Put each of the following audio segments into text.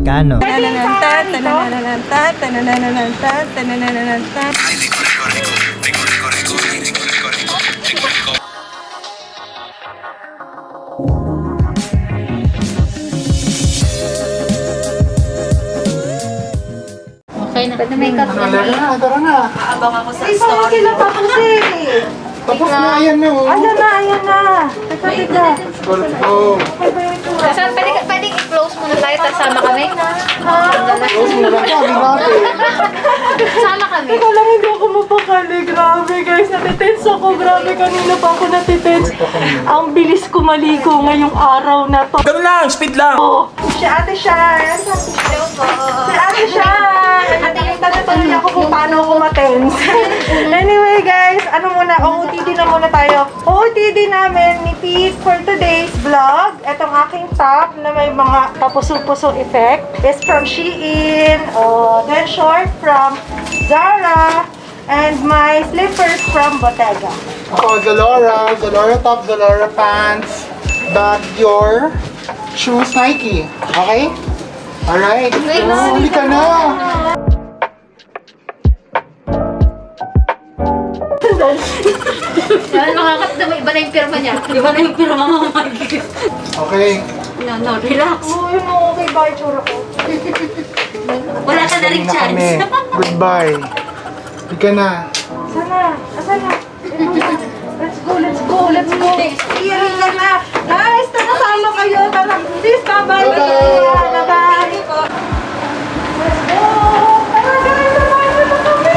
ka, no? Okay na. Pwede make up na. Tara na. Aabang ako sa Ay, baka story. sila tapos eh. Tapos na, ayan na oh. Ayan na. Teka. Let's go. Pwede i-close muna tayo, tapos sama kami. Close mo na lang, sabi natin. Sama kami. Teka lang, hindi ako mapakali. Grabe guys, natitense ako. Grabe, kanina pa ako natitense. Ang bilis ko maligo ngayong araw na to. Ganun lang, speed lang! Si Ate Shar. Si Ate Shar. Nakita na tuloy ako kung paano ako matense. Anyway guys, ano muna, OOTD na muna tayo. OOTD namin ni Pete for today's vlog. Etong aking top na may mga kapuso-puso effect is from Shein. Then short from Zara. And my slippers from Bottega. Zalora top, Zalora pants. But your shoes Nike. Okay? Alright. Huli ka na. Yan, makakatama. Iba na yung pirma niya. Iba na yung pirma mo. Okay. No, relax. Yun mo, okay ba yung tsura ko? Wala ka na rin Na kami. chance. Goodbye. Huli ka na. Sana, asan na? Let's go. Iyarin ka na. Guys, nakasama kayo. Tara, please, bye-bye. Bye-bye. Let's go. Tara, samahan mo kami.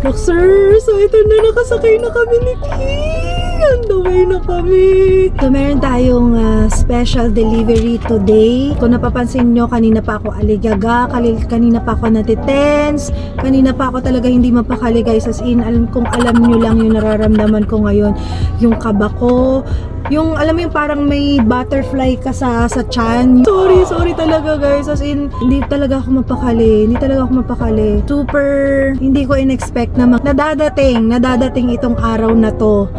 Look, sir. So, ito na, nakasakay na kami ni King. On the way na kami. So, meron tayong special delivery today. Kung napapansin nyo, kanina pa ako aligaga, kanina pa ako natitense, kanina pa ako talaga hindi mapakali guys. As in, kung alam nyo lang yung nararamdaman ko ngayon, yung kaba ko, yung alam mo yung parang may butterfly ka sa tiyan. Sorry talaga guys. As in, hindi talaga ako mapakali. Super, hindi ko in-expect na nadadating itong araw na to.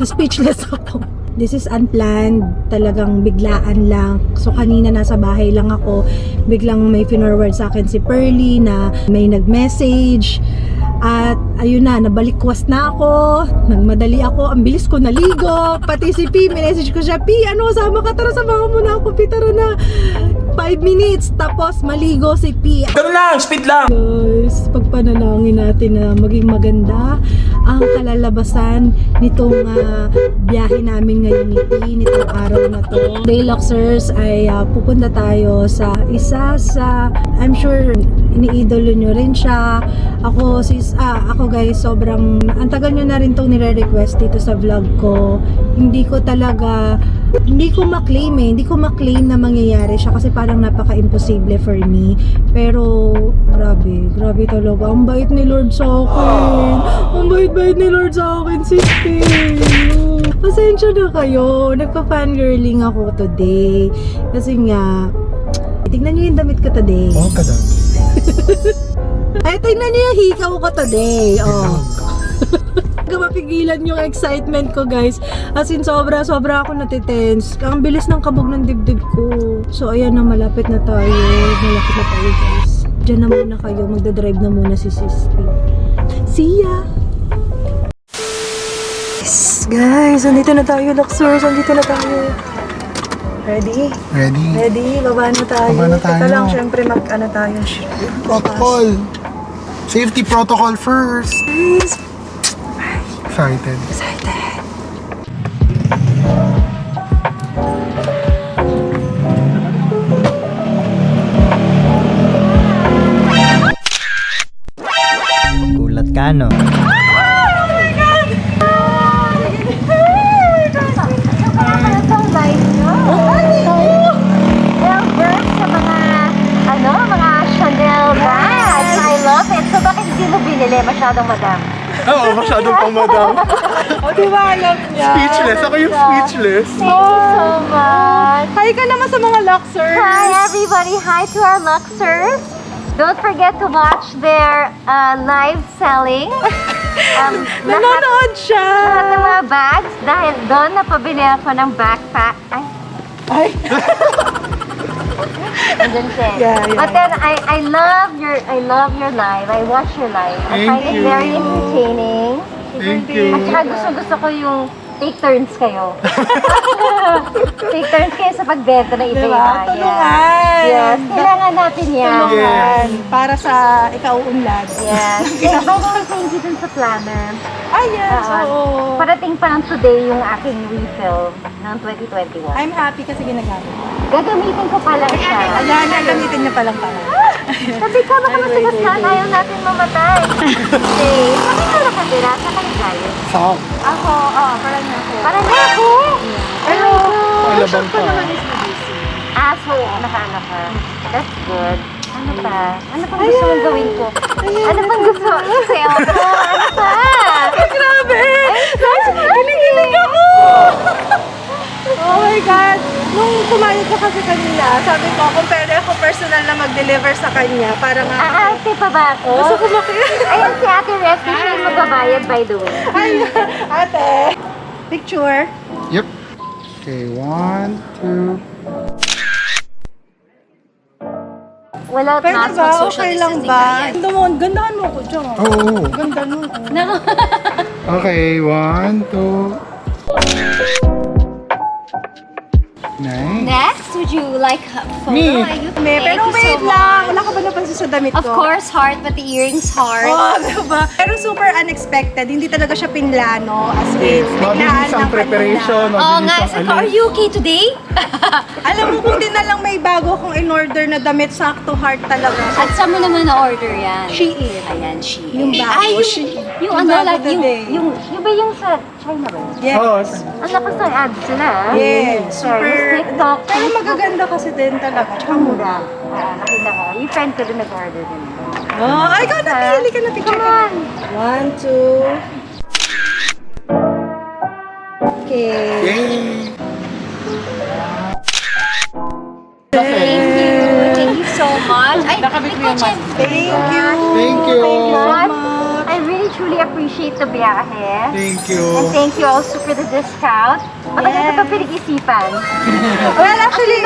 Speechless ako. This is unplanned, talagang biglaan lang. So kanina nasa bahay lang ako, biglang may finorward sa akin si Pearly na may nag-message. At ayun na, nabalikwas na ako, nagmadali ako, ang bilis ko naligo. Pati si P, minessage ko siya, P, sama ka, tara, samahan mo na ako, P, tara na. 5 minutes, tapos maligo si P. Ganun lang, speed lang! Guys, pagpanalangin natin na maging maganda ang kalalabasan nitong biyahe namin ngayon ni P, nitong araw na to. Dayluxers ay pupunta tayo sa isa sa, I'm sure iniidolo nyo rin siya. Ako guys, sobrang ang tagal nyo na rin tong nire-request dito sa vlog ko. Hindi ko ma-claim na mangyayari siya kasi parang napaka-imposible for me. Pero grabe talaga. Ang bait ni Lord sa akin. Ang bait ni Lord sa akin, sister. Pasensya na kayo. Nagpa-fangirling ako today. Kasi nga, tingnan nyo yung damit ko today. Oh, kada. Ay, tingnan niyo yung hikaw ko today. Mapigilan yung excitement ko guys. As in sobra ako natitense. Ang bilis ng kabog ng dibdib ko. So ayan na, malapit na tayo guys. Diyan na muna kayo. Magdadrive na muna si Sisti. See ya! Yes, guys, andito na tayo, Luxors. Andito na tayo. Ready? Baba na tayo. Teka lang, syempre tayo. Protocol. Safety protocol first. Excited. Gulat ka, no? Mga Chanel bags. I love it. So, bakit hindi mo binili? Masyadong madam. Oo, masyadong pang madam. Diba alam niya? Speechless. Ako yung speechless. Thank you so much. Hi ka naman sa mga Luxors. Hi, everybody. Hi to our Luxors. Don't forget to watch their live selling. Nanonood siya. Lahat ng mga bags. Dahil doon napabili ako ng backpack. Ay, Ay, Andun siya. Yeah. But then I love your live. I watch your live. I find Thank it you. very entertaining. Thank you. At saka gusto ko yung take turns kayo. Take turns kayo sa pagbenta na diba? iba-iba. Tulungan. Yes, kailangan natin yan. Tulungan. Para sa ikauunlad. Yes. Yeah, by the way, thank you dun sa planner. Ay, yes. Oo. Parating pa lang today yung aking refill ng 2021. I'm happy kasi ginagamit. Gagamitin ko pala siya. Ayan, gagamitin niya palang para. Sabi ka, baka masigas na, ayaw natin mamatay. Okay, sabi ka na kanila, sa kanila. Saan? Ako, parang nako. Para na ako! Pero, Alabang ka. So, naka-ano ka. That's good. Ano pa? Ano pang gusto mong gawin ko? Ano pang gusto? Isayaw ko. Ano pa? grabe! Kilig-kilig ako! Oh my God! Nung kumayag ka kasi kanina, sabi ko, kung pwede ako personal na mag-deliver sa kanya, para nga... Aarte pa ba ako? Gusto ko makita. Ayan si Ate Resty, siya yung magbabayad by the way. Ay, ate! Picture? Yep. Okay, 1, 2. Wala Pwede mask, ba? social Okay lang distancing ba? tayo. Ganda mo, gandahan mo ko dyan. Oo. Ganda nun. Okay, 1, 2. Nice. Next, would you like a photo? Me. Pero wait lang, wala ka ba napansin sa damit ko? Of course, heart, but the earrings heart. Oh, diba? Pero super unexpected. Hindi talaga siya pinlano. As in, biglaan Mabilis ang lang preparation. kanina. Oo Mabilis nga, ang sabi ko, are alis. you okay today? Alam mo, kung di na lang may bago akong in-order na damit, sakto heart talaga. At saan mo naman na-order yan? Shein. Ayan, Shein. Yung bago, Ay, Shein. yung Yung ano, bago like, today. Yung ba yung sa China ba? Yes. Oh, Ang lakas ng ads sila. Yes. Sorry, Super. TikTok. Pero magaganda kasi din talaga. Tsaka mura. Nakita ko. Yung friend ko din nag-order din. Oh, ay, ikaw napili ka na picture ka. 1, 2. Okay. yay. Thank you. Thank you so much. Ay, Nakabit mo yung mask. Thank you. Thank you. so What? much. I really truly appreciate the biyahe. Thank And you. thank you also for the discount. Matagal ko pa pinag-isipan. Well, actually,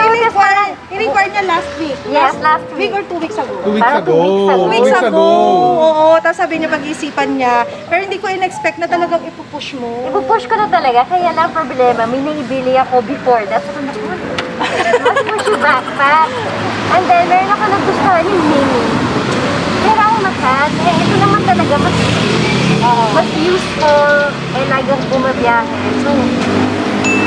in-inquire niya last week. Yes, last week. Or 2 weeks ago. 2 weeks Parang ago. 2 weeks ago. 2 weeks ago. Oo, tapos sabi niya pag-isipan niya. Pero hindi ko in-expect na talagang ipupush mo. Ipupush ko na talaga, kaya lang problema, may naibili ako before. That's what I'm doing. Let's push your backpack. And then, meron ako nagustuhan yung mini. Pero ako nakat, ito naman talaga mas useful and lagang bumabiyahe. So,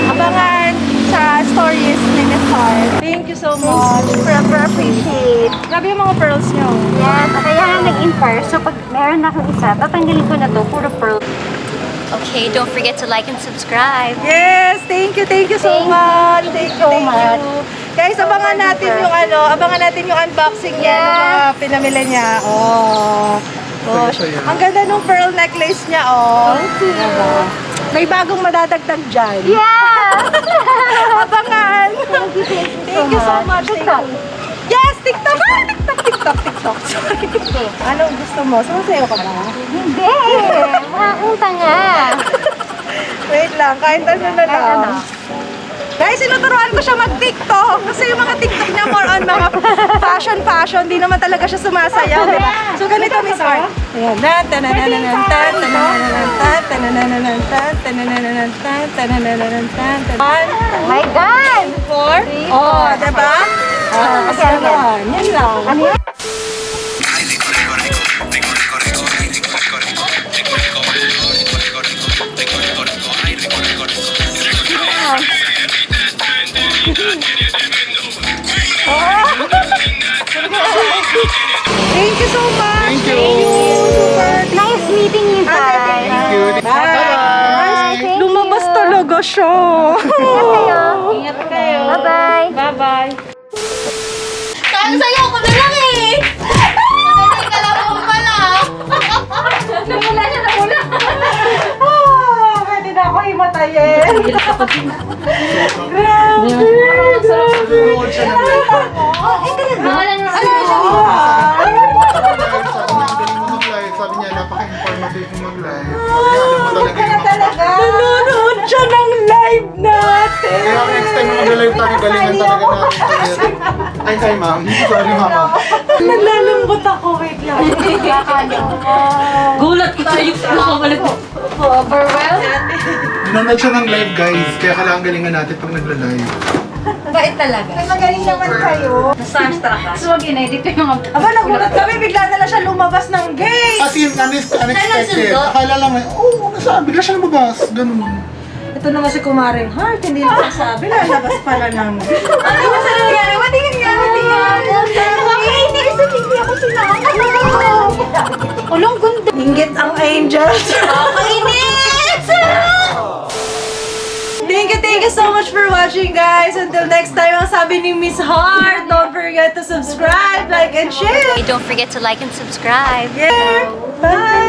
Abangan sa stories ni Miss Heart. Thank you so much. super appreciate. Grabe yung mga pearls niyo. Yes, kaya nga nag-inquire. So, pag meron akong isa, tatanggalin ko na to, puro pearl. Okay, don't forget to like and subscribe. Yes, thank you so Thank you. much. Thank you so much. Guys, abangan natin yung abangan natin yung unboxing niya ng mga pinamili niya. Oh. Gosh. Saya. Ang ganda ng pearl necklace niya, oh. Diba? May bagong madadagdag dyan. Yeah! Abangan! Thank you so much. TikTok. Yes, TikTok! TikTok. Sorry. Okay. Anong gusto mo? Sumasayaw ka ba? Hindi! Makakunta nga. Wait lang, kain tayo na lang. Ano? Guys, sinuturuan ko siya mag-TikTok. Kasi yung mga TikTok niya more on mga fashion. Di naman talaga siya sumasayaw, di ba? So, ganito, Miss Art. Ayan. Oh my God! 4. Oh, diba? Okay, okay. Yan lang. Ano yun? Thank you so much. Thank you. Super. Nice meeting you guys. Thank you. Bye. Thank Lumabas you. talaga siya. Ingat kayo. Bye-bye. Ang sayaw ko na lang eh! Magaling ka lang ako pala! Namula siya, namula! Pwede na ako himatayin. Grabe. Nanonood siya ng live. Wala na Sabi niya, galing mo mag-live. Sabi niya, napaka-informative mo mag-live. Sabi niya, alam mo talaga yung mga... Nanonood siya ng live natin. Kaya next time na mag-live tayo, talaga namin kayo. Ay, hi ma'am. Sorry mama. Naglalambot ako, wait lang. Gulat ko tayo. Nakabalik mo. Overwhelmed? Nanonood siya ng live guys, kaya kailangan galingan natin pag nagla-live. Bait talaga. Magaling naman kayo. Starstruck ka. So, ginedit ko yung Aba, nagulat kami, bigla na lang siya lumabas ng gate. As in, unexpected. nagsundo? Akala lang may, bigla siya lumabas. Ganun. Ito naman si Kumaring Heart, hindi na sabi, lalabas pala ng gate. Ano ba sa nangyari? Matingin nga, nakakainis, hindi ako sinama. Ulong ganda. Inggit ang angels. Nakakainis! Thank you so much for watching, guys. Until next time, ang sabi ni Miss Heart, don't forget to subscribe, like, and share. Don't forget to like and subscribe. Yeah. Bye!